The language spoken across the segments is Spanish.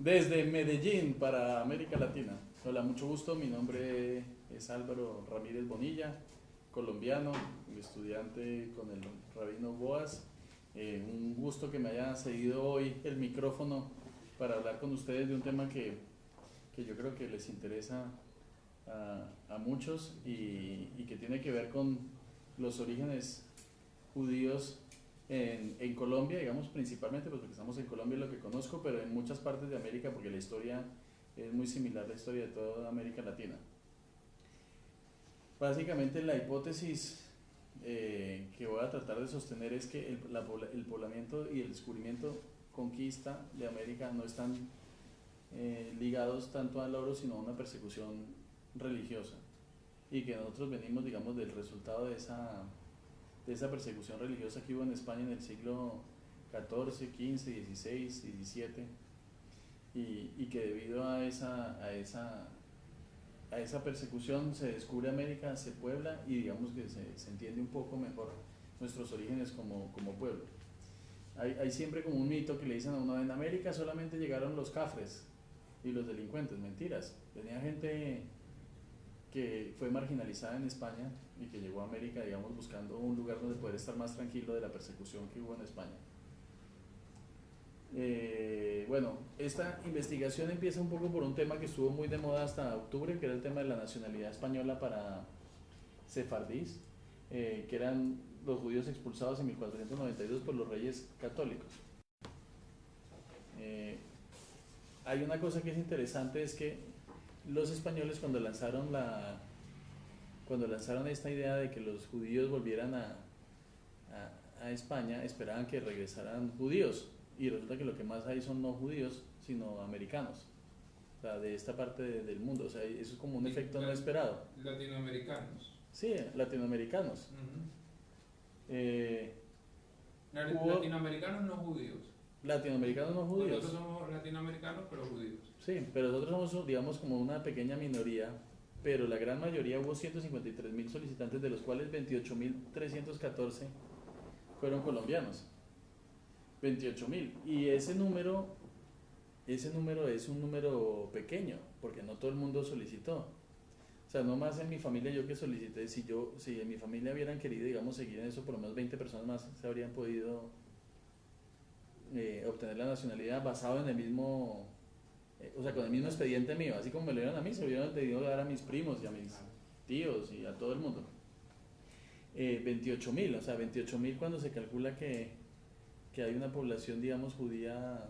Desde Medellín para América Latina. Hola, mucho gusto. Mi nombre es Álvaro Ramírez Bonilla, colombiano, estudiante con el Rabino Boas. Un gusto que me haya cedido hoy el micrófono para hablar con ustedes de un tema que yo creo que les interesa a muchos y que tiene que ver con los orígenes judíos en Colombia, digamos principalmente, pues porque estamos en Colombia es lo que conozco, pero en muchas partes de América, porque la historia es muy similar a la historia de toda América Latina. Básicamente la hipótesis que voy a tratar de sostener es que el poblamiento y el descubrimiento, conquista de América no están ligados tanto al oro, sino a una persecución religiosa, y que nosotros venimos, digamos, del resultado de esa persecución religiosa que hubo en España en el siglo XIV, XV, XVI, XVII, y que debido a esa persecución se descubre América, se puebla y digamos que se entiende un poco mejor nuestros orígenes como pueblo. Hay siempre como un mito que le dicen a uno: en América solamente llegaron los cafres y los delincuentes. Mentiras, venía gente que fue marginalizada en España y que llegó a América, digamos, buscando un lugar donde poder estar más tranquilo de la persecución que hubo en España. Bueno, esta investigación empieza un poco por un tema que estuvo muy de moda hasta octubre, que era el tema de la nacionalidad española para sefardíes, que eran los judíos expulsados en 1492 por los reyes católicos. Eh, Hay una cosa que es interesante, es que los españoles cuando lanzaron esta idea de que los judíos volvieran a España, esperaban que regresaran judíos, y resulta que lo que más hay son no judíos, sino americanos, o sea, de esta parte del mundo. O sea, eso es como un efecto no esperado. Latinoamericanos. Sí, latinoamericanos. Eh, Hubo Latinoamericanos no judíos. latinoamericanos no judíos. Nosotros somos latinoamericanos pero judíos. Sí, pero nosotros somos, digamos, como una pequeña minoría, pero la gran mayoría, hubo 153.000 solicitantes, de los cuales 28.314 fueron colombianos. 28.000. Y ese número es un número pequeño, porque no todo el mundo solicitó. O sea, no más en mi familia yo que solicité. Si en mi familia hubieran querido, digamos, seguir en eso, por lo menos 20 personas más se habrían podido obtener la nacionalidad basado en el mismo, o sea, con el mismo expediente mío. Así como me lo dieron a mí, se lo hubieran pedido dar a mis primos y a mis tíos y a todo el mundo. 28.000, o sea, 28.000 cuando se calcula que hay una población, digamos, judía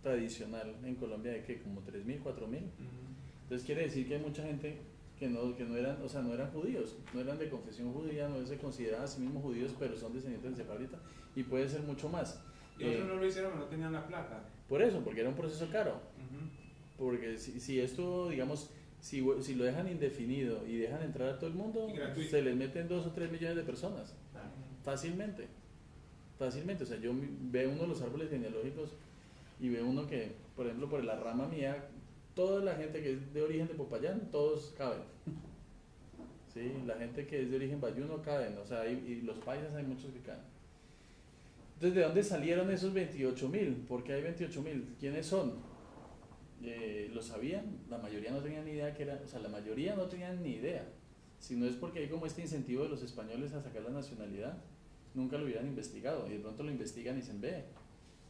tradicional en Colombia de que como 3.000, 4.000. Entonces quiere decir que hay mucha gente que no eran, o sea, no eran judíos, no eran de confesión judía, no se consideraban a sí mismos judíos, pero son descendientes de sefardita, y puede ser mucho más. Y otros no lo hicieron, no tenían la plata. Por eso, porque era un proceso caro. Porque si esto, digamos, si lo dejan indefinido y dejan entrar a todo el mundo, se les meten 2 o 3 millones de personas. Fácilmente. Fácilmente. O sea, yo veo uno de los árboles genealógicos y veo uno que, por ejemplo, por la rama mía, toda la gente que es de origen de Popayán, todos caben. ¿Sí? La gente que es de origen bayuno caben, o sea, y los paisas hay muchos que caen. Entonces, ¿de dónde salieron esos 28.000? ¿Por qué hay 28.000? ¿Quiénes son? ¿Lo sabían? La mayoría no tenían ni idea que era, o sea, la mayoría no tenían ni idea. Si no es porque hay como este incentivo de los españoles a sacar la nacionalidad, nunca lo hubieran investigado, y de pronto lo investigan y dicen: ve,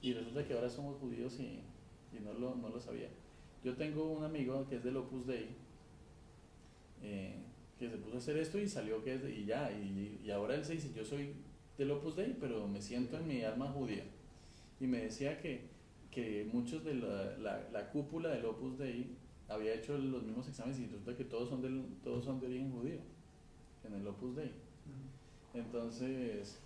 y resulta que ahora somos judíos y no lo sabía. Yo tengo un amigo que es del Opus Dei, que se puso a hacer esto y salió que es y ya, y ahora él se dice: yo soy del Opus Dei, pero me siento en mi alma judía. Y me decía que muchos de la cúpula del Opus Dei había hecho los mismos exámenes y resulta que todos son de origen judío en el Opus Dei. Entonces,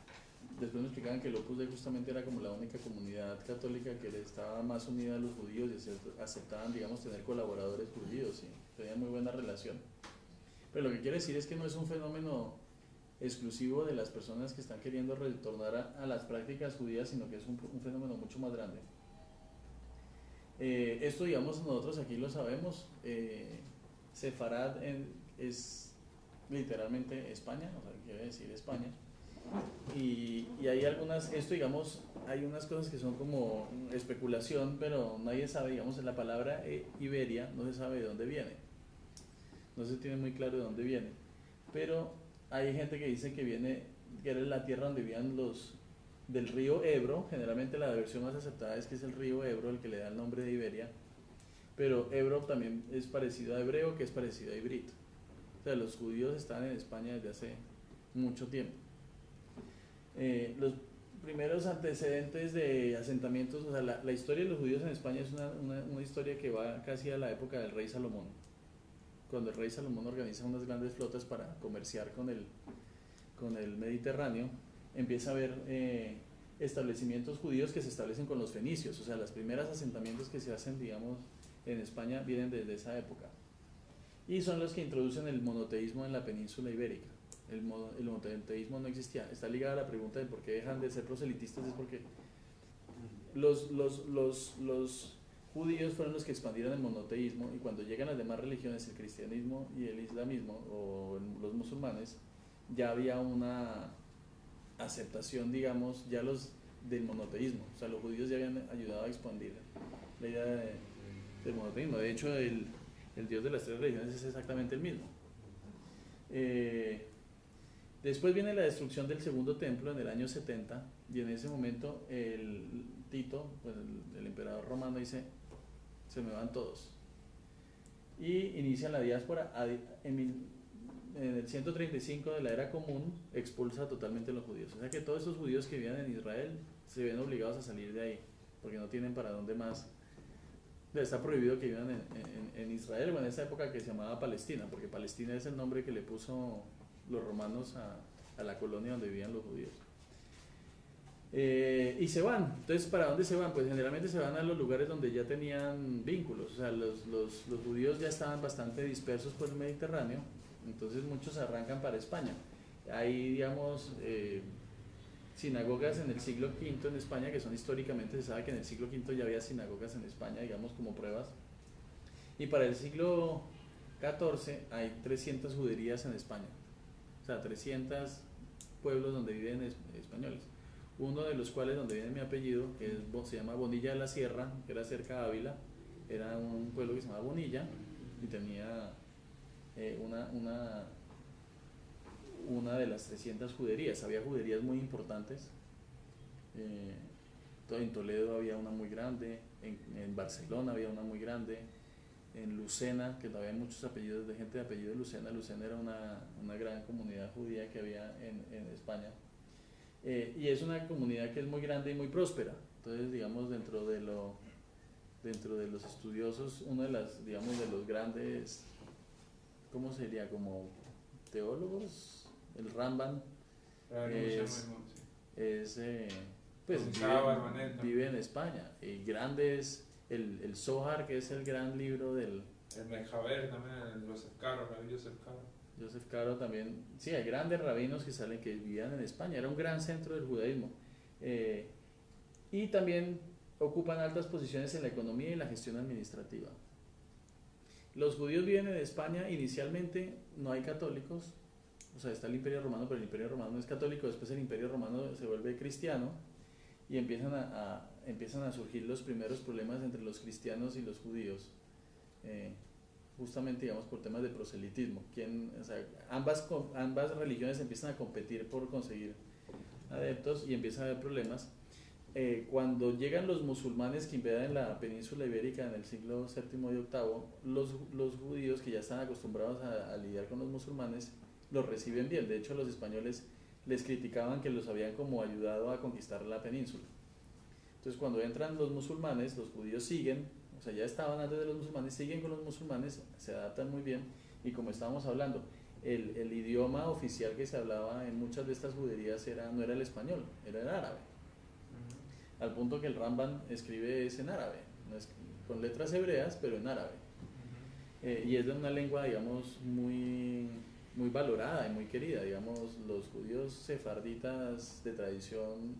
después me explicaban que el Opus Dei justamente era como la única comunidad católica que estaba más unida a los judíos y aceptaban, digamos, tener colaboradores judíos y tenían muy buena relación. Pero lo que quiere decir es que no es un fenómeno exclusivo de las personas que están queriendo retornar a las prácticas judías, sino que es un fenómeno mucho más grande. Esto, digamos, nosotros aquí lo sabemos. Sefarad es literalmente España, o sea, quiere decir España. y hay algunas, esto digamos, hay unas cosas que son como especulación, pero nadie sabe, digamos, la palabra Iberia no se sabe de dónde viene, no se tiene muy claro de dónde viene, pero hay gente que dice que viene, que era la tierra donde vivían los del río Ebro. Generalmente la versión más aceptada es que es el río Ebro el que le da el nombre de Iberia, pero Ebro también es parecido a hebreo, que es parecido a ibrito. O sea, los judíos estaban en España desde hace mucho tiempo. Los primeros antecedentes de asentamientos, o sea, la historia de los judíos en España es una historia que va casi a la época del rey Salomón, cuando el rey Salomón organiza unas grandes flotas para comerciar con el Mediterráneo. Empieza a haber establecimientos judíos que se establecen con los fenicios, o sea, los primeros asentamientos que se hacen, digamos, en España vienen desde esa época, y son los que introducen el monoteísmo en la península ibérica. El monoteísmo no existía. Está ligada a la pregunta de por qué dejan de ser proselitistas, es porque los judíos fueron los que expandieron el monoteísmo, y cuando llegan las demás religiones, el cristianismo y el islamismo, o los musulmanes, ya había una aceptación, digamos, ya del monoteísmo. O sea, los judíos ya habían ayudado a expandir la idea del monoteísmo. De hecho, el Dios de las tres religiones es exactamente el mismo. Después viene la destrucción del segundo templo en el año 70, y en ese momento el Tito, pues el emperador romano, dice: se me van todos, y inician la diáspora. En el 135 de la era común expulsa totalmente a los judíos. O sea que todos esos judíos que vivían en Israel se ven obligados a salir de ahí, porque no tienen para dónde más. Está prohibido que vivan en Israel, o en esa época que se llamaba Palestina, porque Palestina es el nombre que le puso los romanos a la colonia donde vivían los judíos. Y se van. Entonces, ¿para dónde se van? Pues generalmente se van a los lugares donde ya tenían vínculos. O sea, los judíos ya estaban bastante dispersos por el Mediterráneo, entonces muchos arrancan para España. Hay, digamos, sinagogas en el siglo V en España, que son históricamente, se sabe que en el siglo V ya había sinagogas en España, digamos, como pruebas. Y para el siglo XIV hay 300 juderías en España. O sea, 300 pueblos donde viven españoles. Uno de los cuales, donde viene mi apellido, que se llama Bonilla de la Sierra, que era cerca de Ávila. Era un pueblo que se llamaba Bonilla, y tenía una de las 300 juderías. Había juderías muy importantes. En Toledo había una muy grande, en Barcelona había una muy grande, en Lucena, que todavía hay muchos apellidos de gente de apellido Lucena. Lucena era una gran comunidad judía que había en España. Y es una comunidad que es muy grande y muy próspera. Entonces, digamos, dentro de los estudiosos, uno de los grandes, ¿cómo sería? Como teólogos, el Rambam, pues vive en España. Y grandes, el Zohar, que es el gran libro del... El Mejaber también, el Joseph Caro, Rabbi Joseph Caro. Joseph Caro también. Sí, hay grandes rabinos que vivían en España. Era un gran centro del judaísmo. Y también ocupan altas posiciones en la economía y la gestión administrativa. Los judíos viven en España. Inicialmente no hay católicos. O sea, está el Imperio Romano, pero el Imperio Romano no es católico. Después el Imperio Romano se vuelve cristiano, y empiezan a surgir los primeros problemas entre los cristianos y los judíos, justamente, digamos, por temas de proselitismo. O sea, ambas religiones empiezan a competir por conseguir adeptos, y empiezan a haber problemas. Cuando llegan los musulmanes que invaden la península ibérica en el siglo VII y VIII, los judíos, que ya están acostumbrados a lidiar con los musulmanes, los reciben bien. De hecho, los españoles les criticaban que los habían como ayudado a conquistar la península. Entonces, cuando entran los musulmanes, los judíos siguen, o sea, ya estaban antes de los musulmanes, siguen con los musulmanes, se adaptan muy bien, y como estábamos hablando, el idioma oficial que se hablaba en muchas de estas juderías no era el español, era el árabe. Al punto que el Rambam escribe es en árabe, no es, con letras hebreas, pero en árabe. Y es de una lengua, digamos, muy valorada y muy querida. Digamos, los judíos sefarditas de tradición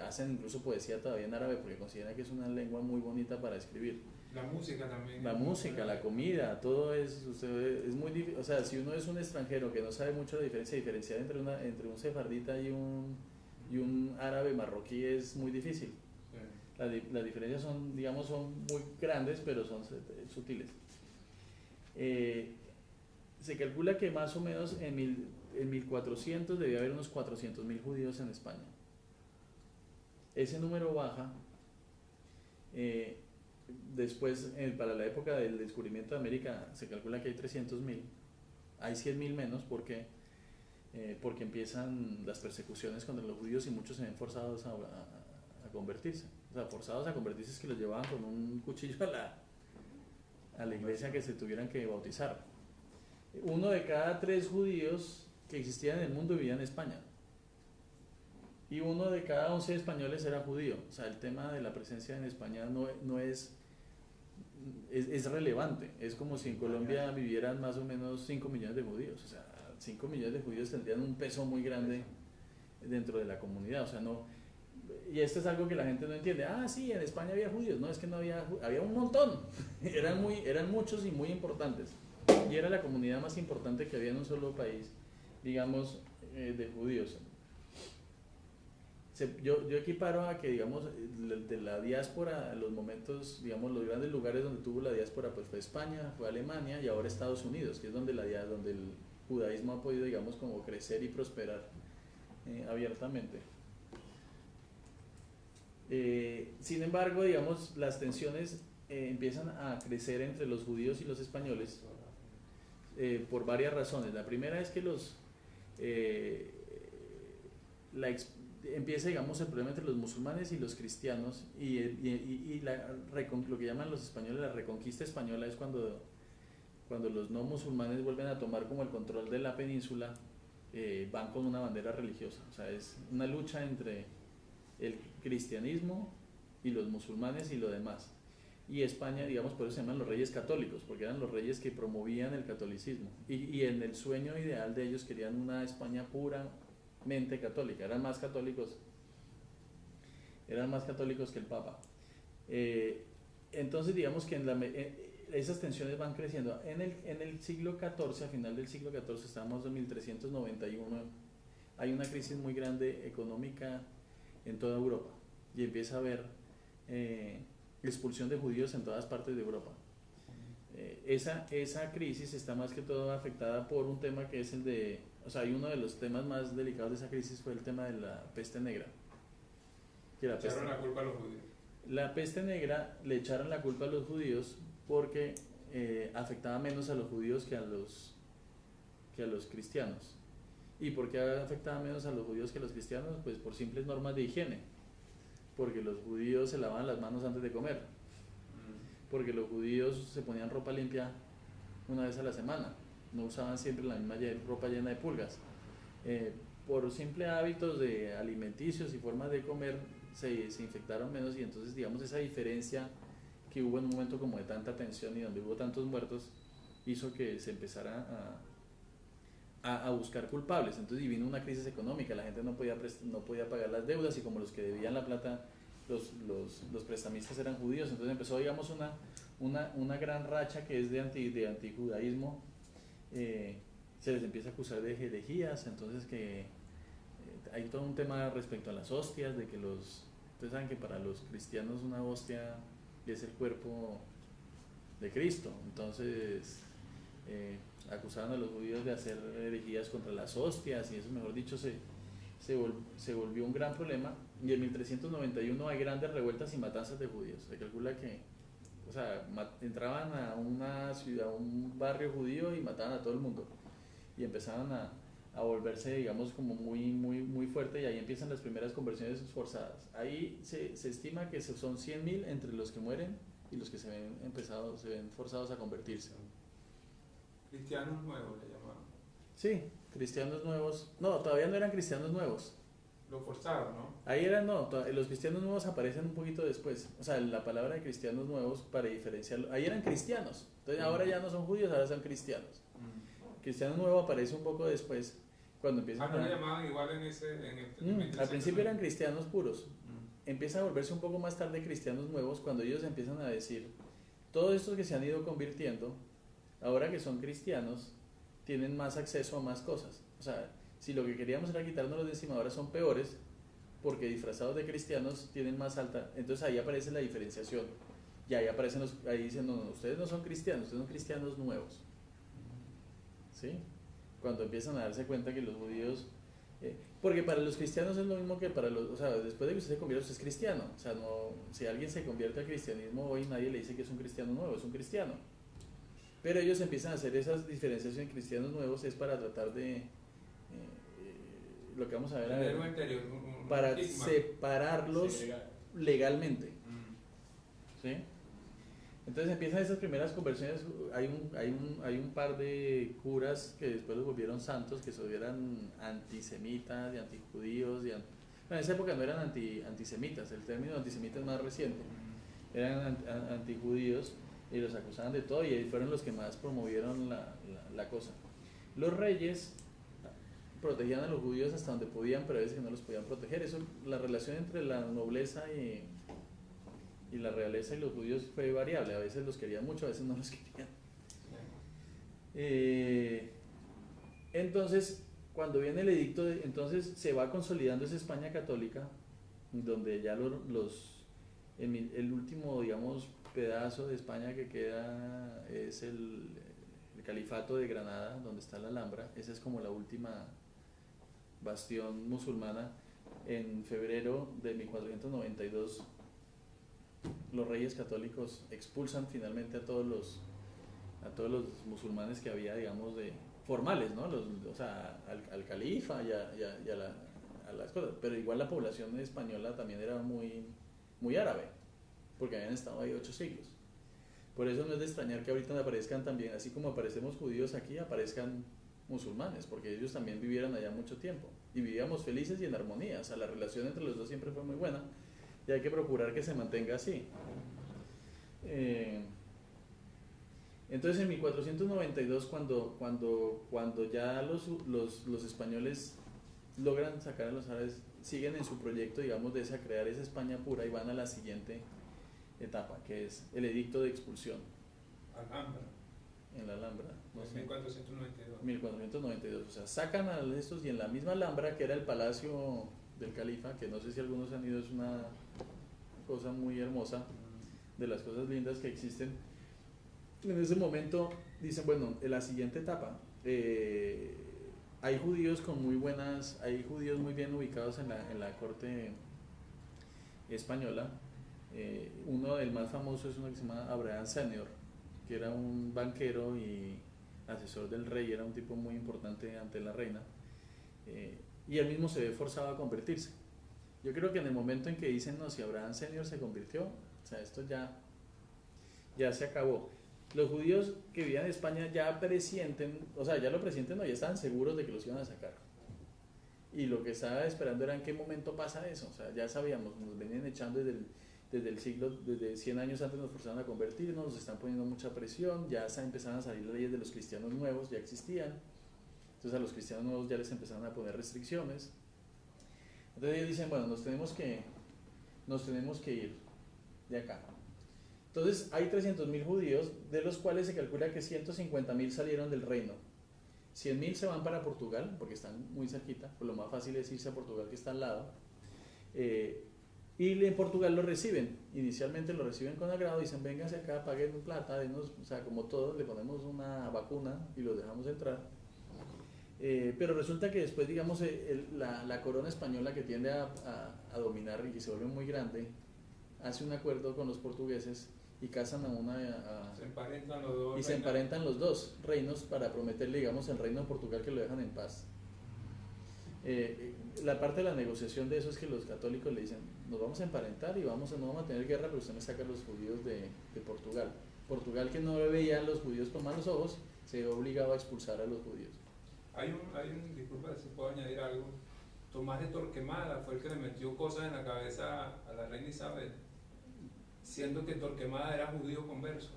hacen incluso poesía todavía en árabe porque consideran que es una lengua muy bonita para escribir. La música también. La música, la comida, todo es muy difícil. O sea, si uno es un extranjero que no sabe mucho la diferenciar entre un sefardita y un árabe marroquí es muy difícil. Sí. Las diferencias son, digamos, son muy grandes, pero son sutiles. Se calcula que más o menos en 1400 debía haber unos 400.000 judíos en España. Ese número baja. Después, para la época del descubrimiento de América, se calcula que hay 300.000. Hay 100.000 menos porque empiezan las persecuciones contra los judíos y muchos se ven forzados a convertirse. O sea, forzados a convertirse es que los llevaban con un cuchillo a la iglesia que se tuvieran que bautizar. 1 de cada 3 judíos que existían en el mundo vivía en España. Y 1 de cada 11 españoles era judío. O sea, el tema de la presencia en España no es relevante. Es como si en Colombia vivieran más o menos 5 millones de judíos. O sea, 5 millones de judíos tendrían un peso muy grande dentro de la comunidad. O sea, no. Y esto es algo que la gente no entiende. Ah, sí, en España había judíos. No, es que no había un montón. Eran muchos y muy importantes. Y era la comunidad más importante que había en un solo país, digamos, de judíos. Yo equiparo a que, digamos, de la diáspora, los momentos, digamos, los grandes lugares donde tuvo la diáspora, pues fue España, fue Alemania y ahora Estados Unidos, que es donde el judaísmo ha podido, digamos, como crecer y prosperar abiertamente. Sin embargo, digamos, las tensiones empiezan a crecer entre los judíos y los españoles por varias razones. La primera es que empieza, digamos, el problema entre los musulmanes y los cristianos y lo que llaman los españoles la reconquista española es cuando los no musulmanes vuelven a tomar como el control de la península, van con una bandera religiosa. O sea, es una lucha entre el cristianismo y los musulmanes y lo demás. Y España, digamos, por eso se llaman los reyes católicos, porque eran los reyes que promovían el catolicismo. Y en el sueño ideal de ellos querían una España puramente católica, eran más católicos que el Papa. Entonces, digamos que esas tensiones van creciendo. En el siglo XIV, a final del siglo XIV, estamos en 1391, hay una crisis muy grande económica en toda Europa y empieza a haber expulsión de judíos en todas partes de Europa. Esa crisis está más que todo afectada por un tema que es hay uno de los temas más delicados de esa crisis fue el tema de la peste negra. Echaron la culpa a los judíos. La peste negra le echaron la culpa a los judíos porque afectaba menos a los judíos que a los cristianos. ¿Y por qué afectaba menos a los judíos que a los cristianos? Pues por simples normas de higiene. Porque los judíos se lavaban las manos antes de comer. Porque los judíos se ponían ropa limpia una vez a la semana. No usaban siempre la misma ropa llena de pulgas. Por simples hábitos de alimenticios y formas de comer se infectaron menos y entonces, digamos, esa diferencia que hubo en un momento como de tanta tensión y donde hubo tantos muertos hizo que se empezara a buscar culpables. Entonces, y vino una crisis económica, la gente no podía pagar las deudas y como los que debían la plata, los prestamistas eran judíos, entonces empezó, digamos, una gran racha que es de antijudaísmo. Se les empieza a acusar de herejías, entonces que hay todo un tema respecto a las hostias, de que ustedes saben que para los cristianos una hostia es el cuerpo de Cristo, entonces acusaban a los judíos de hacer herejías contra las hostias y eso, mejor dicho, se volvió un gran problema. Y en 1391 hay grandes revueltas y matanzas de judíos. Se calcula que entraban a una ciudad, a un barrio judío y mataban a todo el mundo y empezaban a volverse, digamos, como muy, muy, muy fuerte, y ahí empiezan las primeras conversiones forzadas. Ahí se estima que son 100.000 entre los que mueren y los que se ven forzados a convertirse. Cristianos nuevos le llamaban. Sí, cristianos nuevos. No, todavía no eran cristianos nuevos. Lo forzaron, ¿no? Ahí los cristianos nuevos aparecen un poquito después. O sea, la palabra de cristianos nuevos, para diferenciarlo, ahí eran cristianos. Entonces ahora ya no son judíos, ahora son cristianos. Cristiano nuevo aparece un poco después. Cuando empiezan no le llamaban igual en ese... al principio eran cristianos puros. Empiezan a volverse un poco más tarde cristianos nuevos cuando ellos empiezan a decir, todos estos que se han ido convirtiendo, ahora que son cristianos, tienen más acceso a más cosas. O sea, si lo que queríamos era quitarnos los de encima, ahora son peores, porque disfrazados de cristianos tienen más alta. Entonces ahí aparece la diferenciación. Y ahí aparecen ahí dicen, no, ustedes no son cristianos, ustedes son cristianos nuevos. ¿Sí? Cuando empiezan a darse cuenta que los judíos... porque para los cristianos es lo mismo que para los... O sea, después de que usted se convierta, usted es cristiano. O sea, no, si alguien se convierte al cristianismo hoy, nadie le dice que es un cristiano nuevo, es un cristiano. Pero ellos empiezan a hacer esas diferenciaciones en cristianos nuevos, es para tratar de... lo que vamos a ver, para separarlos legalmente. ¿Sí? Entonces empiezan esas primeras conversiones. Hay un par de curas que después los volvieron santos, que eran antisemitas y antijudíos. En esa época no eran antisemitas, el término antisemita es más reciente. Eran antijudíos y los acusaban de todo, y fueron los que más promovieron la cosa. Los reyes protegían a los judíos hasta donde podían, pero a veces que no los podían proteger. Eso, la relación entre la nobleza y la realeza y los judíos fue variable. A veces los querían mucho, a veces no los querían. Entonces, cuando viene el edicto, entonces se va consolidando esa España católica, donde ya el último, digamos, pedazo de España que queda es el califato de Granada, donde está la Alhambra. Esa es como la última bastión musulmana. En febrero de 1492 los reyes católicos expulsan finalmente a todos los musulmanes que había, digamos, formales, ¿no? O sea, al califa y a las cosas. Pero igual la población española también era muy, muy árabe, porque habían estado ahí 8 siglos. Por eso no es de extrañar que ahorita aparezcan también, así como aparecemos judíos aquí, aparezcan musulmanes, porque ellos también vivieron allá mucho tiempo y vivíamos felices y en armonía. O sea, la relación entre los dos siempre fue muy buena y hay que procurar que se mantenga así. Entonces en 1492, cuando ya los españoles logran sacar a los árabes, siguen en su proyecto, digamos, de crear esa España pura, y van a la siguiente etapa, que es el edicto de expulsión. Alhambra. En la Alhambra. No sé. 1492. 1492. O sea, sacan a estos, y en la misma Alhambra, que era el palacio del califa, que no sé si algunos han ido, es una cosa muy hermosa, de las cosas lindas que existen. En ese momento dicen, bueno, en la siguiente etapa, hay judíos hay judíos muy bien ubicados en la corte española. Uno del más famoso es uno que se llama Abraham Senior, que era un banquero y asesor del rey, era un tipo muy importante ante la reina, y él mismo se ve forzado a convertirse. Yo creo que en el momento en que dicen, no, si Abraham Senior se convirtió, o sea, esto ya se acabó. Los judíos que vivían en España ya presienten, o sea, ya lo presienten, no, ya estaban seguros de que los iban a sacar. Y lo que estaba esperando era en qué momento pasa eso. O sea, ya sabíamos, nos venían echando desde 100 años antes, nos forzaron a convertirnos, nos están poniendo mucha presión, ya empezaron a salir las leyes de los cristianos nuevos, ya existían. Entonces a los cristianos nuevos ya les empezaron a poner restricciones. Entonces ellos dicen, bueno, nos tenemos que ir de acá. Entonces hay 300.000 judíos, de los cuales se calcula que 150.000 salieron del reino. 100.000 se van para Portugal, porque están muy cerquita, pues lo más fácil es irse a Portugal, que está al lado. Y en Portugal lo reciben, inicialmente lo reciben con agrado, dicen, vénganse acá, paguen plata, denos, o sea, como todos, le ponemos una vacuna y los dejamos entrar. Pero resulta que después, digamos, la corona española, que tiende a dominar y se vuelve muy grande, hace un acuerdo con los portugueses y casan se emparentan los dos. Y se emparentan los dos reinos para prometerle, digamos, al reino de Portugal que lo dejan en paz. La parte de la negociación de eso es que los católicos le dicen, nos vamos a emparentar y no vamos a tener guerra, pero usted me saca a los judíos de Portugal. Portugal, que no veía a los judíos con malos ojos, se ve obligado a expulsar a los judíos. Disculpa si puedo añadir algo. Tomás de Torquemada fue el que le metió cosas en la cabeza a la reina Isabel, siendo que Torquemada era judío converso.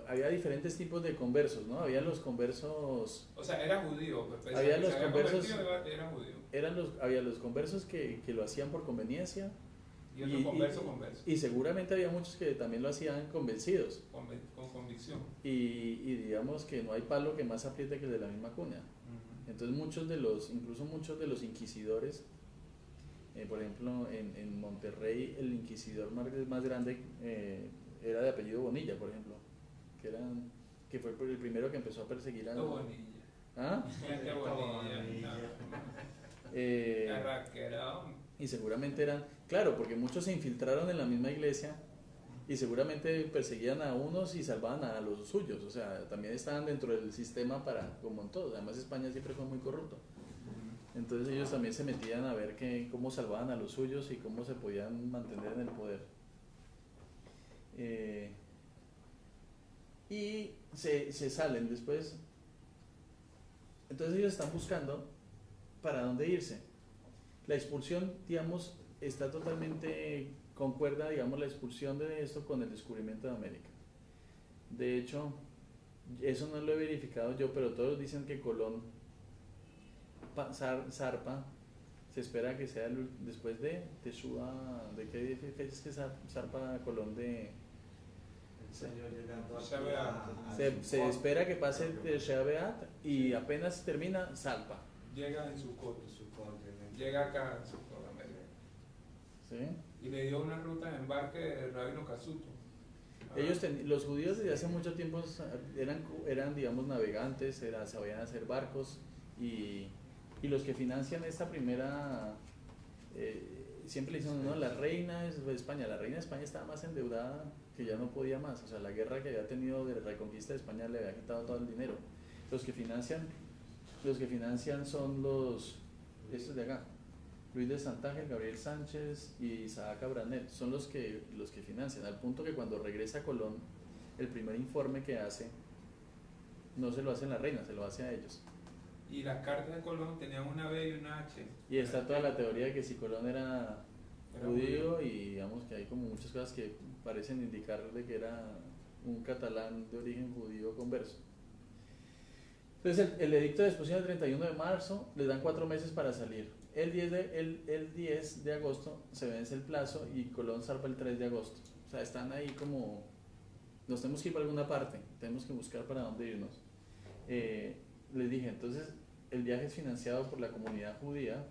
había diferentes tipos de conversos, ¿no? Había los conversos. O sea, era judío, pues, había los conversos. Era judío. Había los conversos que lo hacían por conveniencia. Y otro converso. Y seguramente había muchos que también lo hacían convencidos. Con convicción. Y digamos que no hay palo que más apriete que el de la misma cuña. Entonces incluso muchos de los inquisidores, por ejemplo en Monterrey el inquisidor más grande era de apellido Bonilla, por ejemplo, que fue el primero que empezó a perseguir a... Bonilla. ¿Ah? Y seguramente eran, claro, porque muchos se infiltraron en la misma iglesia y seguramente perseguían a unos y salvaban a los suyos, o sea, también estaban dentro del sistema como en todo. Además España siempre fue muy corrupto, entonces ellos también se metían a ver cómo salvaban a los suyos y cómo se podían mantener en el poder. Y se salen después, entonces ellos están buscando para dónde irse. La expulsión, digamos, está totalmente concuerda, digamos, la expulsión de esto con el descubrimiento de América. De hecho, eso no lo he verificado yo, pero todos dicen que Colón zarpa, se espera que sea después de Teshua. ¿De qué fecha es que zarpa Colón de...? Se espera que pase Teshua Beat y apenas termina, salpa. Llega en su coto. Llega acá en Sudamérica. ¿Sí? Y le dio una ruta de embarque del Rabino Casuto. Los judíos desde hace mucho tiempo eran digamos, navegantes, sabían hacer barcos, y los que financian esta primera, siempre le dicen, no, la reina de España estaba más endeudada que ya no podía más, o sea, la guerra que había tenido de reconquista de España le había quitado todo el dinero. Los que financian son estos de acá, Luis de Santángel, Gabriel Sánchez y Isaac Abranet, son los que financian, al punto que cuando regresa Colón, el primer informe que hace, no se lo hace la reina, se lo hace a ellos. Y las cartas de Colón tenían una B y una H. Y está toda la teoría de que si Colón era judío, y digamos que hay como muchas cosas que parecen indicar de que era un catalán de origen judío converso. Entonces el edicto de expulsión del 31 de marzo, les dan 4 meses para salir. El 10 de agosto se vence el plazo y Colón zarpa el 3 de agosto. O sea, están ahí como, nos tenemos que ir para alguna parte, tenemos que buscar para dónde irnos. Les dije, entonces el viaje es financiado por la comunidad judía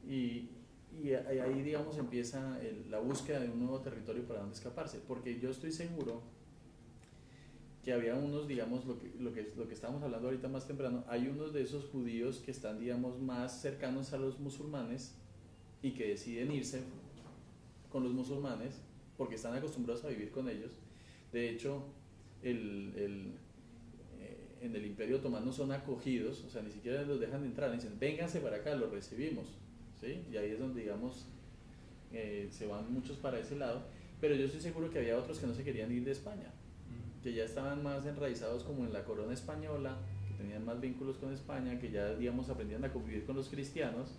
y ahí, digamos, empieza la búsqueda de un nuevo territorio para donde escaparse, porque yo estoy seguro que había unos, digamos, lo que estábamos hablando ahorita más temprano, hay unos de esos judíos que están, digamos, más cercanos a los musulmanes y que deciden irse con los musulmanes porque están acostumbrados a vivir con ellos. De hecho, en el Imperio Otomano son acogidos, o sea, ni siquiera los dejan entrar, dicen, vénganse para acá, los recibimos, ¿sí? Y ahí es donde, digamos, se van muchos para ese lado, pero yo estoy seguro que había otros que no se querían ir de España, que ya estaban más enraizados como en la corona española, que tenían más vínculos con España, que ya, digamos, aprendían a convivir con los cristianos,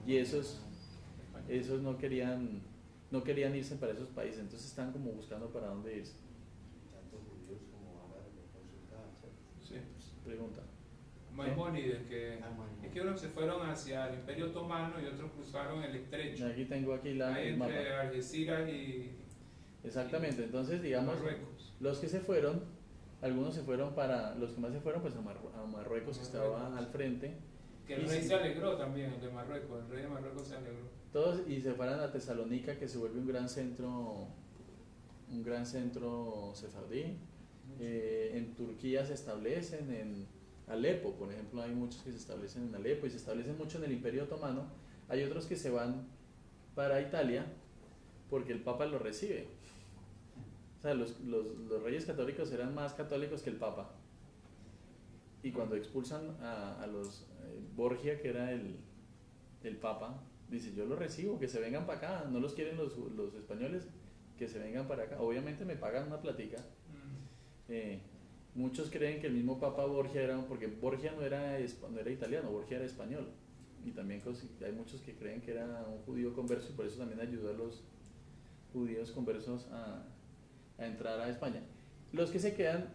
y esos no querían irse para esos países, entonces están como buscando para dónde irse. Sí. Pregunta. Maimónides, es que unos se fueron hacia el Imperio Otomano y otros cruzaron el estrecho. Aquí tengo el entre mapa. Algeciras y... Exactamente, entonces digamos, Marruecos. los que se fueron, algunos se fueron los que más se fueron pues a Marruecos, que estaba al frente. Que el rey se alegró también, el de Marruecos, el rey de Marruecos se alegró. Todos, y se fueron a Tesalónica, que se vuelve un gran centro sefardí. En Turquía se establecen, en Alepo, por ejemplo, hay muchos que se establecen en Alepo y se establecen mucho en el Imperio Otomano. Hay otros que se van para Italia porque el Papa los recibe. O sea, los reyes católicos eran más católicos que el Papa. Y cuando expulsan a los Borgia, que era el Papa, dice, yo los recibo, que se vengan para acá, no los quieren los españoles, que se vengan para acá. Obviamente me pagan una platica. Muchos creen que el mismo Papa Borgia era, porque Borgia no era italiano, Borgia era español, y también hay muchos que creen que era un judío converso y por eso también ayudó judíos conversos a entrar a España. Los que se quedan,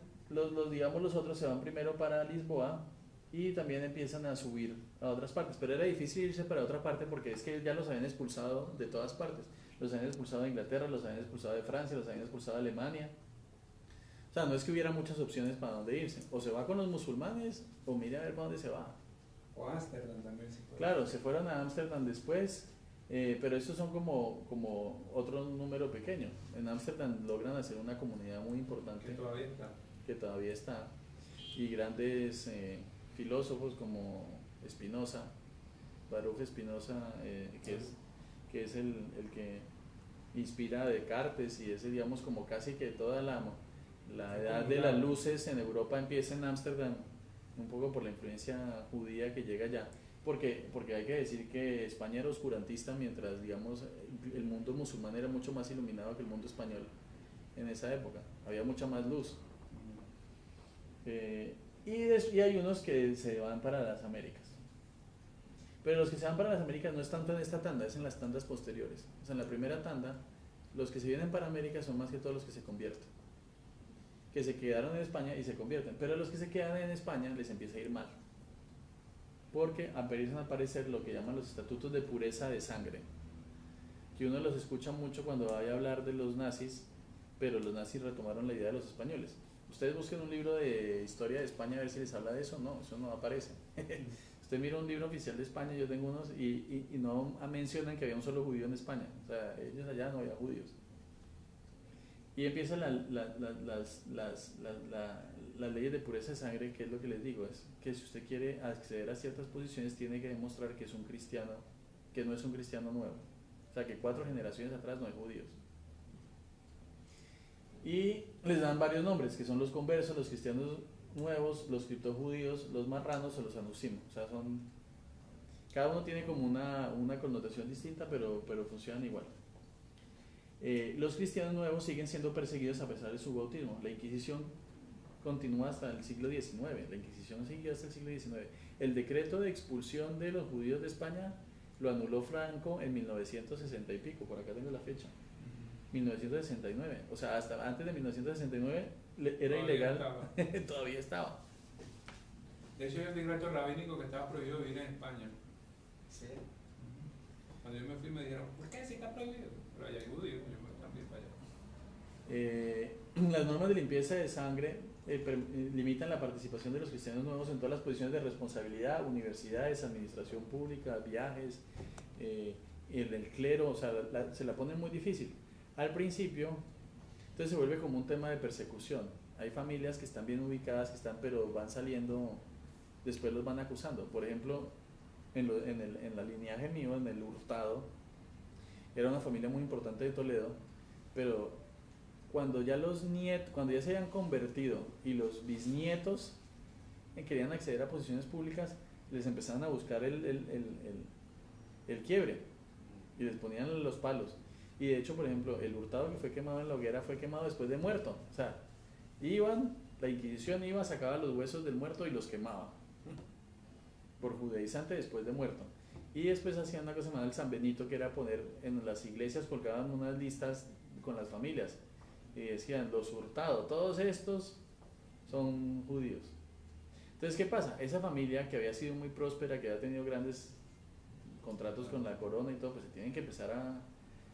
digamos los otros se van primero para Lisboa y también empiezan a subir a otras partes, pero era difícil irse para otra parte porque es que ya los habían expulsado de todas partes. Los habían expulsado de Inglaterra, los habían expulsado de Francia, los habían expulsado de Alemania. O sea, no es que hubiera muchas opciones para dónde irse. O se va con los musulmanes o mire a ver para dónde se va. O Ámsterdam también se fue. Claro, se fueron a Ámsterdam después, pero estos son como otro número pequeño. En Ámsterdam logran hacer una comunidad muy importante. Que todavía está. Y grandes filósofos como Spinoza, Baruch Spinoza, que es el que inspira a Descartes y ese, digamos, como casi que toda la edad de las luces en Europa empieza en Ámsterdam, un poco por la influencia judía que llega allá, porque hay que decir que España era oscurantista, mientras, digamos, el mundo musulmán era mucho más iluminado que el mundo español en esa época, había mucha más luz. Y hay unos que se van para las Américas, pero los que se van para las Américas no es tanto en esta tanda, es en las tandas posteriores. O sea, en la primera tanda, los que se vienen para América son más que todos los que se convierten, que se quedaron en España y se convierten, pero a los que se quedan en España les empieza a ir mal, porque empiezan a aparecer lo que llaman los estatutos de pureza de sangre, que uno los escucha mucho cuando vaya a hablar de los nazis, pero los nazis retomaron la idea de los españoles. Ustedes busquen un libro de historia de España a ver si les habla de eso. No, eso no aparece. Usted mira un libro oficial de España, yo tengo unos, y no mencionan que había un solo judío en España. O sea, ellos allá no había judíos. Y empiezan las leyes de pureza de sangre, que es lo que les digo, es que si usted quiere acceder a ciertas posiciones tiene que demostrar que es un cristiano, que no es un cristiano nuevo. O sea, que 4 generaciones atrás no hay judíos. Y les dan varios nombres, que son los conversos, los cristianos nuevos, los criptojudíos, los marranos o los anusim. O sea, cada uno tiene como una connotación distinta, pero funcionan igual. Los cristianos nuevos siguen siendo perseguidos a pesar de su bautismo. La Inquisición continúa hasta el siglo XIX. La Inquisición siguió hasta el siglo XIX. El decreto de expulsión de los judíos de España lo anuló Franco en 1960 y pico, por acá tengo la fecha. 1969, o sea, hasta antes de 1969 era ilegal. Todavía estaba. De hecho, hay un decreto rabínico que estaba prohibido vivir en España. ¿Sí? Cuando yo me fui me dijeron, ¿por qué sí está prohibido? Pero allá hay judíos, yo me también para allá. Las normas de limpieza de sangre limitan la participación de los cristianos nuevos en todas las posiciones de responsabilidad, universidades, administración pública, viajes, el clero, o sea, se la ponen muy difícil. Al principio, entonces se vuelve como un tema de persecución. Hay familias que están bien ubicadas, pero van saliendo, después los van acusando. Por ejemplo, en la lineaje mío, en el Hurtado, era una familia muy importante de Toledo, pero cuando ya cuando ya se habían convertido y los bisnietos querían acceder a posiciones públicas, les empezaron a buscar el quiebre y les ponían los palos. Y de hecho, por ejemplo, el Hurtado que fue quemado en la hoguera fue quemado después de muerto. O sea, la Inquisición iba, sacaba los huesos del muerto y los quemaba por judaizante después de muerto. Y después hacían una cosa llamada el San Benito, que era poner en las iglesias, colgaban unas listas con las familias y decían, los Hurtado, todos estos son judíos. Entonces, ¿qué pasa? Esa familia que había sido muy próspera, que había tenido grandes contratos con la corona y todo, pues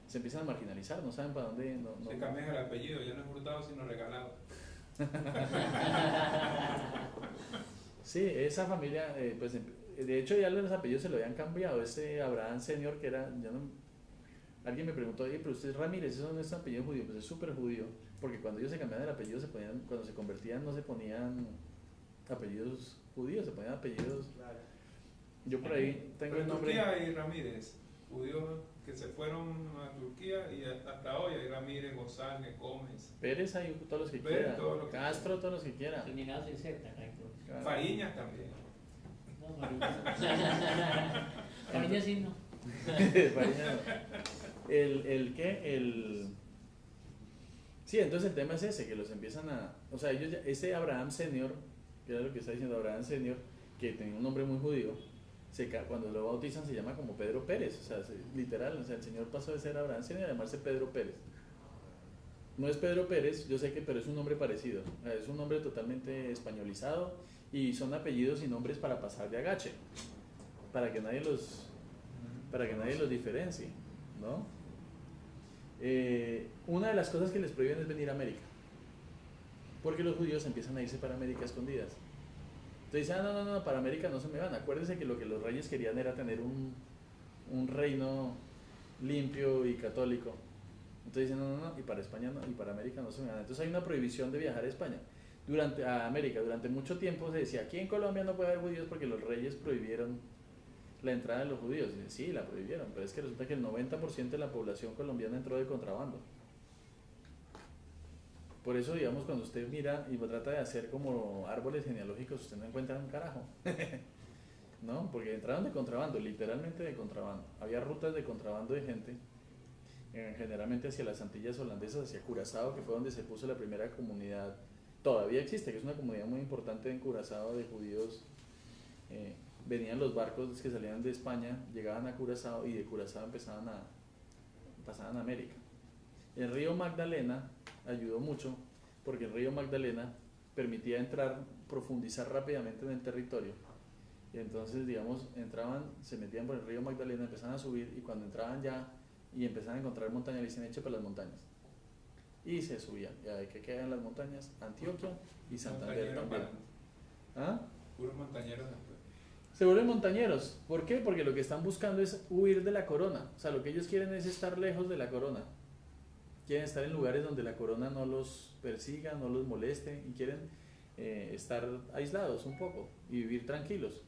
se empiezan a marginalizar, no saben para dónde. Se cambian el apellido, ya no es Hurtado sino Regalado. Sí, esa familia, pues de hecho ya los apellidos se lo habían cambiado. Ese Abraham Senior, que era, alguien me preguntó, oye, pero usted es Ramírez, eso no es apellido judío. Pues es súper judío, porque cuando ellos se cambiaban el apellido, cuando se convertían no se ponían apellidos judíos, se ponían apellidos. Claro. Yo por ahí tengo el nombre. Turquía hay Ramírez, judíos que se fueron a Turquía y hasta hoy hay Ramírez, González, Gómez. Pérez hay todos los que quieran. Castro, todos los que quieran. Terminados en Z, claro. Fariñas también. No, Fariñas. Fariñas sí no. Fariñas no. Sí, entonces el tema es ese, que los empiezan o sea, ese Abraham Senior, que era lo que está diciendo Abraham Senior, que tenía un nombre muy judío, cuando lo bautizan se llama como Pedro Pérez, o sea, literal, o sea, el señor pasó de ser Abraham Senior a llamarse Pedro Pérez. No es Pedro Pérez, yo sé que, pero es un nombre parecido. Es un nombre totalmente españolizado y son apellidos y nombres para pasar de agache, para que nadie los diferencie, ¿no? Una de las cosas que les prohíben es venir a América, porque los judíos empiezan a irse para América escondidas. Entonces dicen, no, para América no se me van. Acuérdense que lo que los reyes querían era tener un reino limpio y católico. Entonces dicen, no, y para España no, y para América no se me van. Entonces hay una prohibición de viajar a España, a América. Durante mucho tiempo se decía, aquí en Colombia no puede haber judíos porque los reyes prohibieron la entrada de los judíos. Y dicen, sí, la prohibieron, pero es que resulta que el 90% de la población colombiana entró de contrabando. Por eso, digamos, cuando usted mira y trata de hacer como árboles genealógicos, usted no encuentra un carajo. ¿No? Porque entraron de contrabando, literalmente de contrabando. Había rutas de contrabando de gente, generalmente hacia las Antillas holandesas, hacia Curazao, que fue donde se puso la primera comunidad. Todavía existe, que es una comunidad muy importante en Curazao de judíos. Venían los barcos que salían de España, llegaban a Curazao y de Curazao pasaban a América. El río Magdalena ayudó mucho porque el río Magdalena permitía profundizar rápidamente en el territorio. Y entonces, digamos, se metían por el río Magdalena, empezaban a subir y cuando entraban ya y empezaban a encontrar montañas, le dicen, eche para las montañas. Y se subían. ¿Y a qué quedan las montañas? Antioquia y Santander también. ¿Ah? Puros montañeros después. Se vuelven montañeros. ¿Por qué? Porque lo que están buscando es huir de la corona. O sea, lo que ellos quieren es estar lejos de la corona. Quieren estar en lugares donde la corona no los persiga, no los moleste y quieren estar aislados un poco y vivir tranquilos.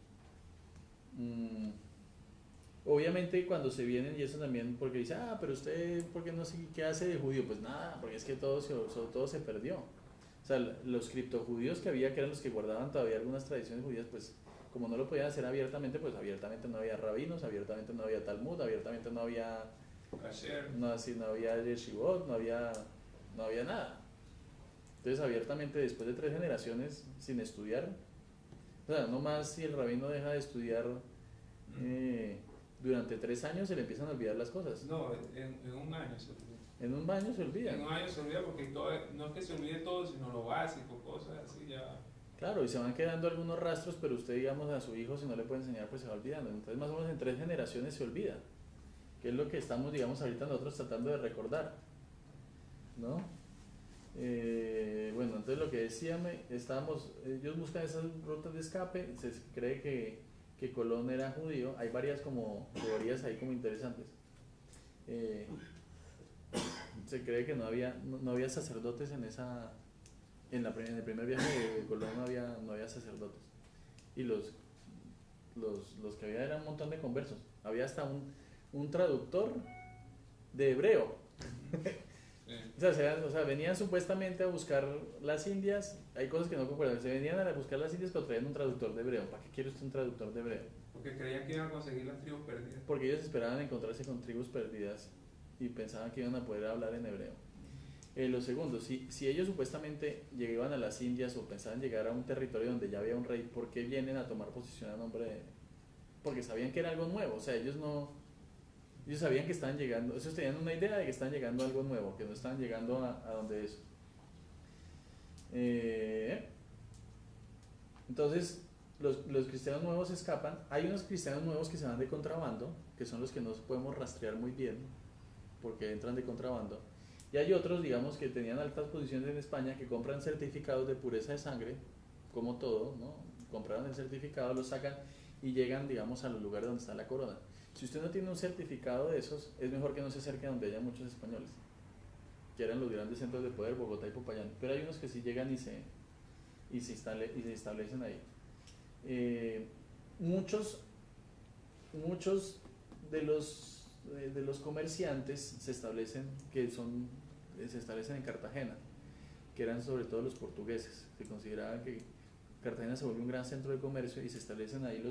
Obviamente cuando se vienen, y eso también porque dice, pero usted, ¿por qué no sé qué hace de judío? Pues nada, porque es que todo se perdió. O sea, los criptojudíos que había, que eran los que guardaban todavía algunas tradiciones judías, pues como no lo podían hacer abiertamente, pues abiertamente no había rabinos, abiertamente no había Talmud, abiertamente no había no había yeshivot, no había nada. Entonces abiertamente después de 3 generaciones sin estudiar, o sea, no más si el rabino deja de estudiar durante 3 años se le empiezan a olvidar las cosas. No, en un año se olvida. En un año se olvida. En un año se olvida porque no es que se olvide todo, sino lo básico, cosas así ya. Claro, y se van quedando algunos rastros, pero usted, digamos, a su hijo, si no le puede enseñar, pues se va olvidando. Entonces, más o menos en 3 generaciones se olvida, que es lo que estamos, digamos, ahorita nosotros tratando de recordar, ¿no? Bueno, entonces lo que decía, ellos buscan esas rutas de escape, se cree que Colón era judío, hay varias como teorías ahí como interesantes. Se cree que no había sacerdotes en el primer viaje de Colón no había sacerdotes, y los que había eran un montón de conversos, había hasta un traductor de hebreo. O sea, venían supuestamente a buscar las Indias, hay cosas que no concuerdan, se venían a buscar las Indias pero traían un traductor de hebreo. ¿Para qué quiere usted un traductor de hebreo? Porque creían que iban a conseguir las tribus perdidas. Porque ellos esperaban encontrarse con tribus perdidas y pensaban que iban a poder hablar en hebreo. Lo segundo, si ellos supuestamente llegaban a las Indias o pensaban llegar a un territorio donde ya había un rey, ¿por qué vienen a tomar posición a nombre de...? Porque sabían que era algo nuevo, o sea, ellos sabían que estaban llegando, ellos tenían una idea de que estaban llegando a algo nuevo, que no estaban llegando a donde es. Entonces, los cristianos nuevos escapan. Hay unos cristianos nuevos que se van de contrabando, que son los que no podemos rastrear muy bien, porque entran de contrabando. Y hay otros, digamos, que tenían altas posiciones en España, que compran certificados de pureza de sangre, como todo, ¿no? Compraron el certificado, lo sacan y llegan, digamos, a los lugares donde está la corona. Si usted no tiene un certificado de esos, es mejor que no se acerque a donde haya muchos españoles, que eran los grandes centros de poder, Bogotá y Popayán. Pero hay unos que sí llegan y se establecen ahí. Muchos de los comerciantes se establecen en Cartagena, que eran sobre todo los portugueses. Se consideraba que Cartagena se volvió un gran centro de comercio y se establecen ahí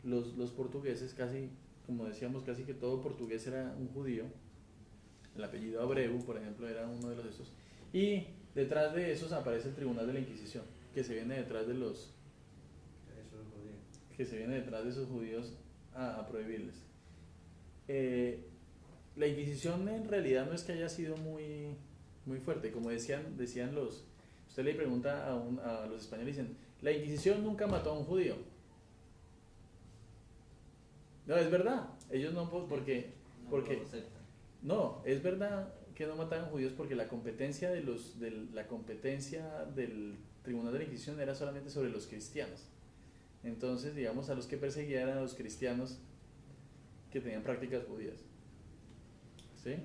los portugueses, casi, como decíamos, casi que todo portugués era un judío. El apellido Abreu, por ejemplo, era uno de esos. Y detrás de esos aparece el Tribunal de la Inquisición, que se viene detrás de esos judíos a prohibirles. La Inquisición en realidad no es que haya sido muy muy fuerte. Como decían usted le pregunta a los españoles, dicen, la Inquisición nunca mató a un judío. No, es verdad, ellos no, porque no, es verdad que no mataban judíos porque la competencia del Tribunal de la Inquisición era solamente sobre los cristianos. Entonces, digamos, a los que perseguían eran a los cristianos que tenían prácticas judías. ¿Sí?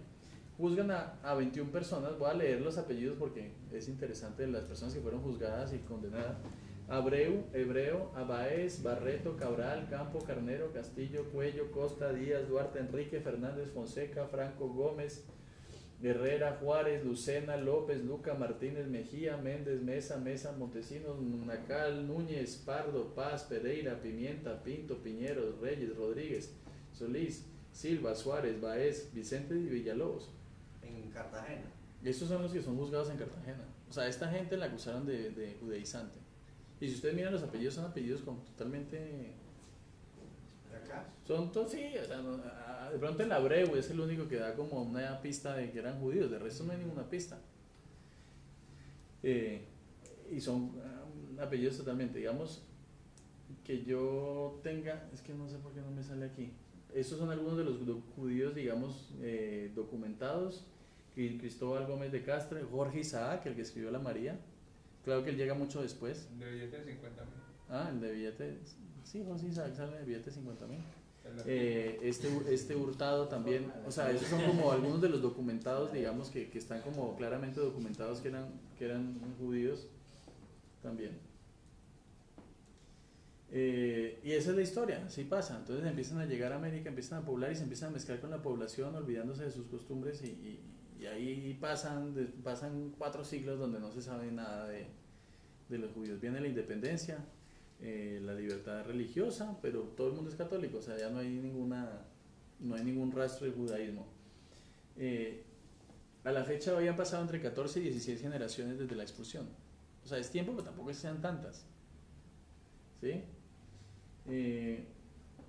Juzgan a 21 personas, voy a leer los apellidos porque es interesante, las personas que fueron juzgadas y condenadas. Abreu, Hebreo, Abaez, Barreto, Cabral, Campo, Carnero, Castillo, Cuello, Costa, Díaz, Duarte, Enrique, Fernández, Fonseca, Franco, Gómez, Herrera, Juárez, Lucena, López, Luca, Martínez, Mejía, Méndez, Mesa, Montesinos, Nacal, Núñez, Pardo, Paz, Pereira, Pimienta, Pinto, Piñeros, Reyes, Rodríguez, Solís, Silva, Suárez, Baez, Vicente y Villalobos. En Cartagena. Estos son los que son juzgados en Cartagena. O sea, esta gente la acusaron de judaizante. Y si ustedes miran los apellidos, son apellidos totalmente... ¿De acá? Son todos, sí, o sea, de pronto el Abreu es el único que da como una pista de que eran judíos, de resto no hay ninguna pista. Y son apellidos totalmente, digamos, que yo tenga, es que no sé por qué no me sale aquí. Estos son algunos de los judíos, digamos, documentados. Cristóbal Gómez de Castre, Jorge Isaac, el que escribió la María. Claro que él llega mucho después. El de billete de 50.000. Ah, el de billete, sí, Jorge Isaac sale de billete de 50.000. Este Hurtado también, o sea, esos son como algunos de los documentados, digamos, que están como claramente documentados que eran judíos también. Y esa es la historia, así pasa. Entonces empiezan a llegar a América, empiezan a poblar y se empiezan a mezclar con la población, olvidándose de sus costumbres y ahí pasan 4 siglos donde no se sabe nada de los judíos. Viene la independencia, la libertad religiosa, pero todo el mundo es católico, o sea, ya no hay ningún rastro de judaísmo. A la fecha habían pasado entre 14 y 16 generaciones desde la expulsión. O sea, es tiempo, pero tampoco es que sean tantas. ¿Sí?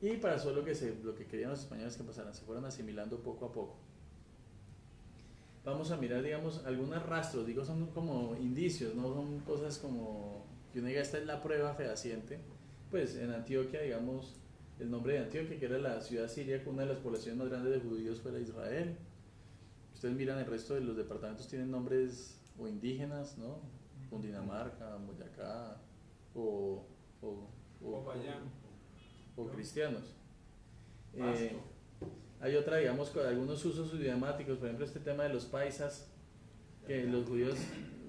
Y pasó lo que querían los españoles que pasaran, se fueron asimilando poco a poco. Vamos a mirar, digamos, algunos rastros, digo, son como indicios, no son cosas como que uno diga, esta es la prueba fehaciente. Pues en Antioquia, digamos, el nombre de Antioquia, que era la ciudad siria con una de las poblaciones más grandes de judíos, fuera Israel. Ustedes miran el resto de los departamentos, tienen nombres o indígenas, ¿no? Cundinamarca, Boyacá, o cristianos. Hay otra, digamos, con algunos usos idiomáticos, por ejemplo, este tema de los paisas, que los judíos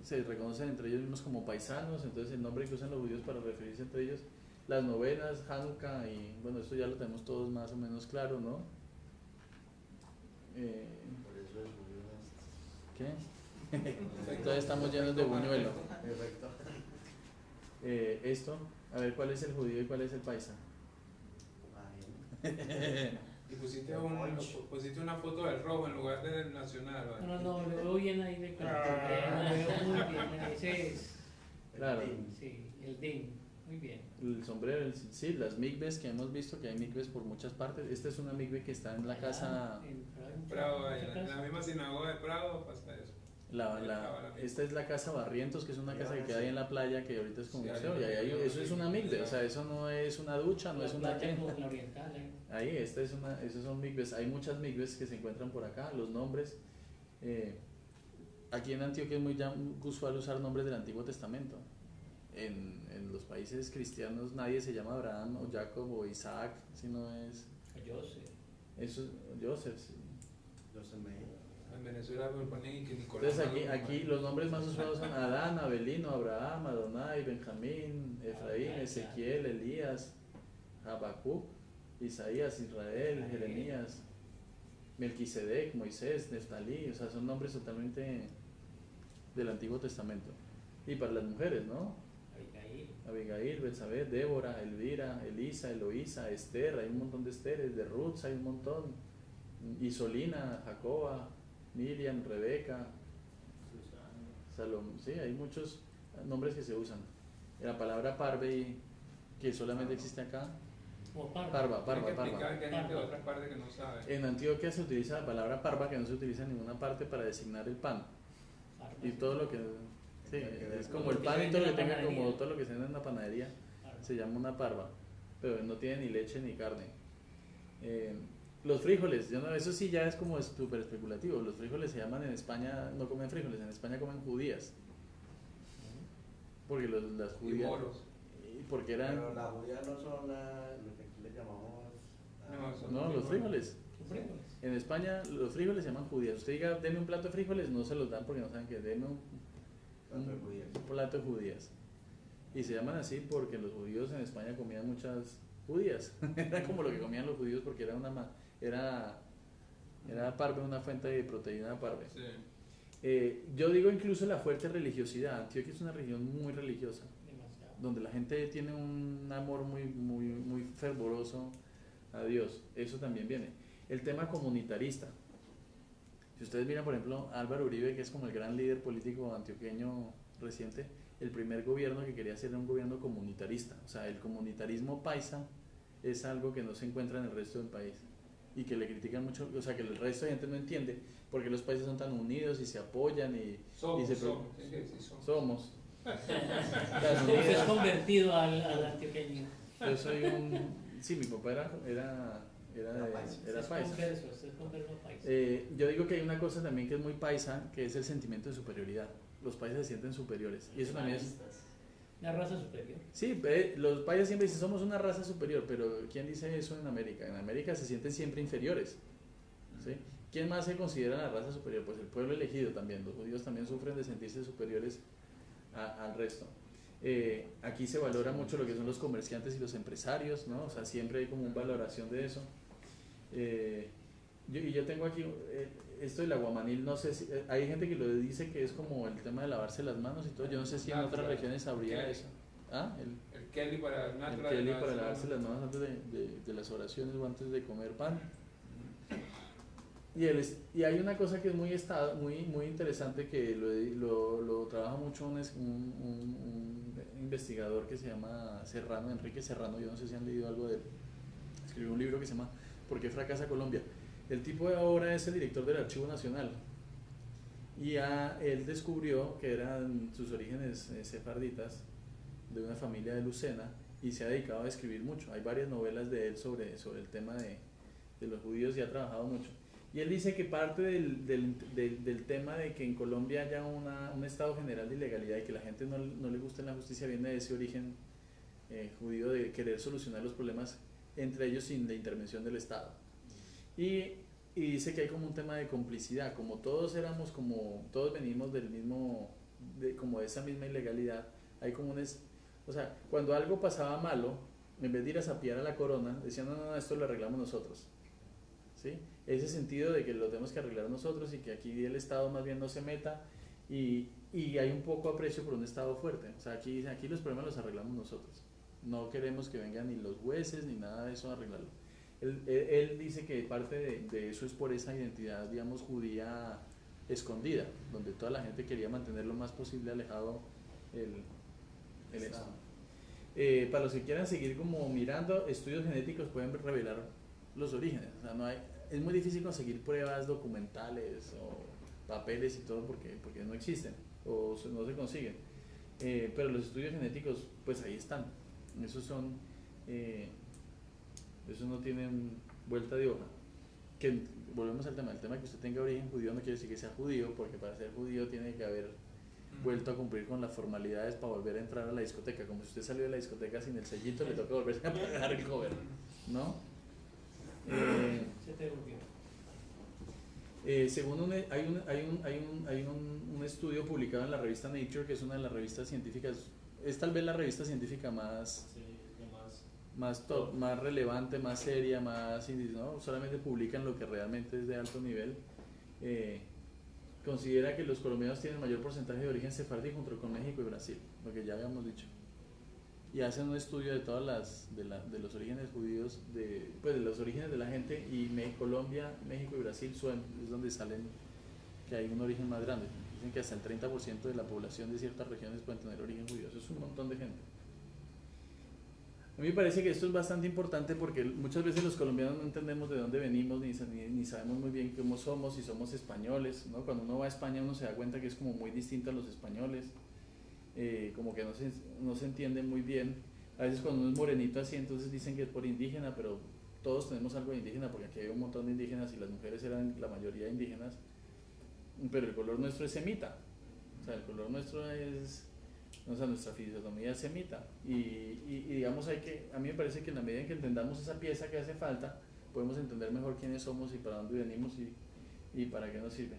se reconocen entre ellos mismos como paisanos, entonces el nombre que usan los judíos para referirse entre ellos, las novenas, Hanukkah, y bueno, esto ya lo tenemos todos más o menos claro, ¿no? Por eso el judío ¿Qué? Entonces estamos llenos de buñuelo. Perfecto. Esto, a ver, ¿cuál es el judío y cuál es el paisa? Y pusiste una foto del rojo en lugar del nacional, ¿vale? No, lo veo bien ahí de cara. Lo veo muy bien, ese es. Claro. Sí, el DIN, muy bien. El sombrero, sí, las migves que hemos visto, que hay migves por muchas partes. Esta es una migve que está en la casa... En Prado, en la misma sinagoga de Prado pasa eso. Esta es la casa Barrientos, que es una casa que queda ahí en la playa, que ahorita es como museo, y ahí eso es una migve, o sea, eso no es una ducha, no es una tienda. Ahí, esos son migves, hay muchas migves que se encuentran por acá, los nombres. Aquí en Antioquia es muy usual usar nombres del Antiguo Testamento. En los países cristianos nadie se llama Abraham o Jacob o Isaac, sino es... Joseph. Eso es Joseph, sí. En Venezuela me ponen que Nicolás. Entonces aquí los nombres más usados son Adán, Abelino, Abraham, Adonai, Benjamín, Efraín, Ezequiel, Elías, Habacuc, Isaías, Israel, Jeremías, Melquisedec, Moisés, Neftalí, o sea, son nombres totalmente del Antiguo Testamento. Y para las mujeres, ¿no? Abigail, Betsabé, Débora, Elvira, Elisa, Eloísa, Esther, hay un montón de Esteres, de Ruth hay un montón, Isolina, Jacoba, Miriam, Rebeca, Salomón, sí, hay muchos nombres que se usan. La palabra parve, que solamente existe acá. Parva. En Antioquia se utiliza la palabra parva, que no se utiliza en ninguna parte para designar el pan. y todo lo que... Sí, es como el pan y todo lo que tenga, como todo lo que se vende en una panadería, se llama una parva, pero no tiene ni leche ni carne. Los frijoles, eso sí ya es como súper especulativo. Los frijoles se llaman en España, no comen frijoles, en España comen judías. Porque las judías... Y moros. Porque eran... Pero las judías no son lo que aquí le llamamos... No, los frijoles. En España los frijoles se llaman judías. Usted diga, deme un plato de frijoles, no se los dan porque no saben que deme un plato de judías. Y se llaman así porque los judíos en España comían muchas judías. Era como lo que comían los judíos porque era parve, una fuente de proteína parve. Sí. Yo digo incluso la fuerte religiosidad. Antioquia es una región muy religiosa, donde la gente tiene un amor muy fervoroso a Dios. Eso también viene. El tema comunitarista. Si ustedes miran, por ejemplo, Álvaro Uribe, que es como el gran líder político antioqueño reciente, el primer gobierno que quería hacer era un gobierno comunitarista. O sea, el comunitarismo paisa es algo que no se encuentra en el resto del país y que le critican mucho, o sea, que el resto de gente no entiende por qué los países son tan unidos y se apoyan y somos. Se es convertido al antioqueño. Yo soy sí, mi papá era paisa. Yo digo que hay una cosa también que es muy paisa, que es el sentimiento de superioridad. Los paisas se sienten superiores y eso también es... ¿La raza superior? Sí, los paisas siempre dicen somos una raza superior, pero ¿quién dice eso en América? En América se sienten siempre inferiores, ¿sí? ¿Quién más se considera la raza superior? Pues el pueblo elegido también. Los judíos también sufren de sentirse superiores al resto. Aquí se valora mucho lo que son los comerciantes y los empresarios, ¿no? O sea, siempre hay como una valoración de eso. Yo tengo aquí esto del aguamanil, no sé si hay gente que lo dice que es como el tema de lavarse las manos y todo. Yo no sé si en otras regiones habría eso. El Kelly para lavarse las manos antes de las oraciones o antes de comer pan. Y hay una cosa que es muy interesante que lo trabaja mucho un investigador que se llama Serrano, Enrique Serrano. Yo no sé si han leído algo de él. Escribió un libro que se llama ¿Por qué fracasa Colombia? El tipo de ahora es el director del Archivo Nacional y él descubrió que eran sus orígenes sefarditas, de una familia de Lucena, y se ha dedicado a escribir mucho. Hay varias novelas de él sobre el tema de los judíos y ha trabajado mucho. Y él dice que parte del tema de que en Colombia haya un estado general de ilegalidad y que la gente no le guste la justicia viene de ese origen judío de querer solucionar los problemas entre ellos sin la intervención del Estado. Y dice que hay como un tema de complicidad, como todos venimos del mismo, como de esa misma ilegalidad, hay como o sea, cuando algo pasaba malo, en vez de ir a sapear a la corona, decían no, esto lo arreglamos nosotros, ¿sí? Ese sentido de que lo tenemos que arreglar nosotros y que aquí el Estado más bien no se meta y hay un poco aprecio por un Estado fuerte. O sea, aquí los problemas los arreglamos nosotros, no queremos que vengan ni los jueces ni nada de eso a arreglarlo. Él dice que parte de eso es por esa identidad, digamos, judía escondida, donde toda la gente quería mantener lo más posible alejado el Estado. Para los que quieran seguir como mirando, estudios genéticos pueden revelar los orígenes. O sea, es muy difícil conseguir pruebas documentales o papeles y todo porque no existen o no se consiguen. Pero los estudios genéticos, pues ahí están. Eso no tienen vuelta de hoja. Que volvemos al tema. El tema de que usted tenga origen judío no quiere decir que sea judío, porque para ser judío tiene que haber vuelto a cumplir con las formalidades para volver a entrar a la discoteca. Como si usted salió de la discoteca sin el sellito, le toca volverse a pagar el cover, ¿no? Se te volvió. Según hay un estudio publicado en la revista Nature, que es una de las revistas científicas, es tal vez la revista científica más top, más relevante, más seria, ¿no? Solamente publican lo que realmente es de alto nivel. Considera que los colombianos tienen mayor porcentaje de origen sefardí junto con México y Brasil, lo que ya habíamos dicho. Y hacen un estudio de todas de los orígenes judíos, de los orígenes de la gente, y Colombia, México y Brasil es donde salen que hay un origen más grande. Dicen que hasta el 30% de la población de ciertas regiones pueden tener origen judío. Eso es un montón de gente. A mí me parece que esto es bastante importante porque muchas veces los colombianos no entendemos de dónde venimos ni sabemos muy bien cómo somos, si somos españoles, ¿no? Cuando uno va a España uno se da cuenta que es como muy distinto a los españoles, como que no se entiende muy bien. A veces cuando uno es morenito así, entonces dicen que es por indígena, pero todos tenemos algo de indígena porque aquí hay un montón de indígenas y las mujeres eran la mayoría indígenas, pero el color nuestro es semita, o sea, el color nuestro es... O sea, nuestra fisonomía es semita y digamos a mí me parece que en la medida en que entendamos esa pieza que hace falta, podemos entender mejor quiénes somos y para dónde venimos y para qué nos sirve.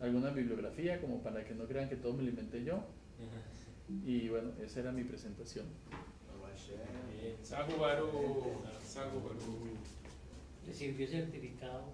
Alguna bibliografía como para que no crean que todo me lo inventé yo. Y bueno, esa era mi presentación. Sago Baru. Le sirvió certificado.